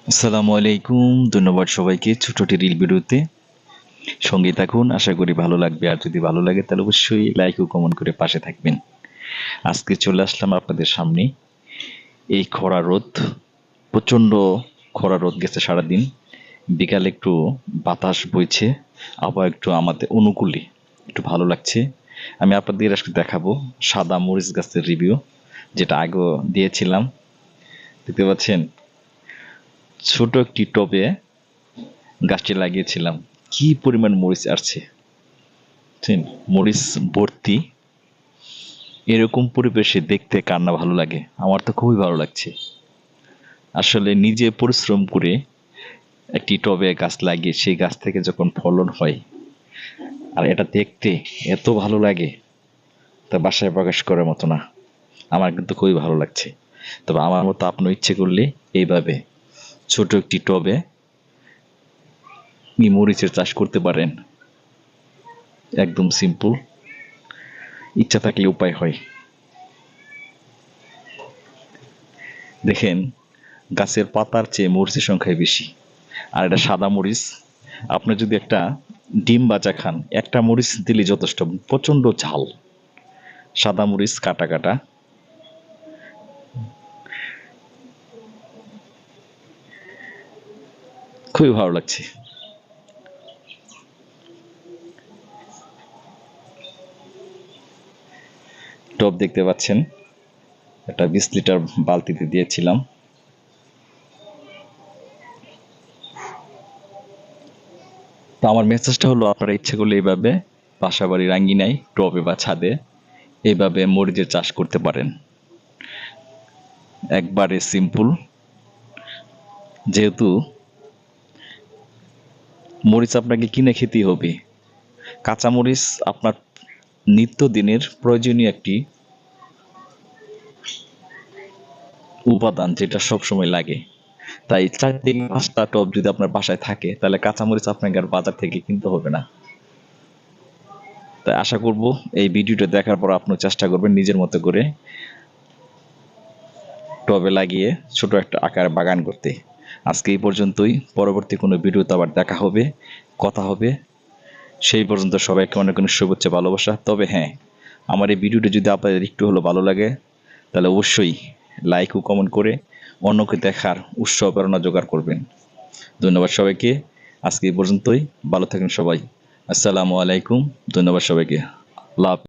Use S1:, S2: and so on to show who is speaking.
S1: আসসালামু আলাইকুম। ধন্যবাদ সবাইকে ছোটটি রিল ভিডিওতে সঙ্গে থাকুন। আশা করি ভালো লাগবে। আর যদি ভালো লাগে তাহলে অবশ্যই লাইক ও কমেন্ট করে পাশে থাকবেন। আজকে চলে আসলাম আপনাদের সামনে। এই খরা রোদ, প্রচণ্ড খরা রোদ গেছে সারাদিন। বিকালে একটু বাতাস বইছে, আবার একটু আমাদের অনুকূলে একটু ভালো লাগছে। আমি আপনাদের আজকে দেখাবো সাদা মরিচ গাছের রিভিউ, যেটা আগেও দিয়েছিলাম। দেখতে পাচ্ছেন, ছোট একটি টবে গাছটি লাগিয়েছিলাম। কি পরিমাণ মরিচ আসছে, বুঝছেন? মরিচ ভর্তি। এরকম পরিবেশে দেখতে কার না ভালো লাগে? আমার তো খুবই ভালো লাগছে। আসলে নিজে পরিশ্রম করে একটি টবে গাছ লাগিয়ে সেই গাছ থেকে যখন ফলন হয়, আর এটা দেখতে এত ভালো লাগে, তা বাসায় প্রকাশ করার মতো না। আমার কিন্তু খুবই ভালো লাগছে। তবে আমার মতো আপনি ইচ্ছে করলে এইভাবে ছোট একটি টবে মরিচের চাষ করতে পারেন। একদম সিম্পল, ইচ্ছা থাকলে উপায় হয়। দেখেন, গাছের পাতার চেয়ে মরিচের সংখ্যাই বেশি। আর এটা সাদা মরিচ। আপনি যদি একটা ডিম ভাজা খান, একটা মরিচ দিলে যথেষ্ট। প্রচণ্ড ঝাল, সাদা মরিচ কাটা কাটা। খুবই ভালো লাগছে। টব দেখতে পাচ্ছেন, একটা 20 লিটার বালতিতে দিয়েছিলাম। তো আমার মেসেজটা হলো, আপনারা ইচ্ছে করলে এইভাবে বাসা বাড়ির আঙ্গিনায় টবে বা ছাদে এইভাবে মরিচের চাষ করতে পারেন। একবারে সিম্পল। যেহেতু মরিচ আপনাকে কিনে খেতেই হবে, কাঁচা মরিচ আপনার নিত্যদিনের প্রয়োজনীয় একটি উপাদান, যেটা সবসময় লাগে। তাই 4 থেকে 5টা টব যদি আপনার বাসায় থাকে, তাহলে কাঁচামরিচ আপনাকে আর বাজার থেকে কিনতে হবে না। তাই আশা করব এই ভিডিওটা দেখার পর আপনি চেষ্টা করবেন নিজের মতো করে টবে লাগিয়ে ছোট একটা আকার বাগান করতে। আজকে এই পর্যন্তই। পরবর্তী কোনো ভিডিওতে আবার দেখা হবে, কথা হবে। সেই পর্যন্ত সবাইকে অনেক অনেক শুভেচ্ছা, ভালোবাসা। তবে হ্যাঁ, আমার এই ভিডিওটা যদি আপনাদের একটু হলেও ভালো লাগে, তাহলে অবশ্যই লাইক ও কমেন্ট করে অন্যকে দেখার উৎসাহ প্রেরণা জোগাড় করবেন। ধন্যবাদ সবাইকে। আজকে এই পর্যন্তই। ভালো থাকেন সবাই। আসসালামু আলাইকুম। ধন্যবাদ সবাইকে। লাভ।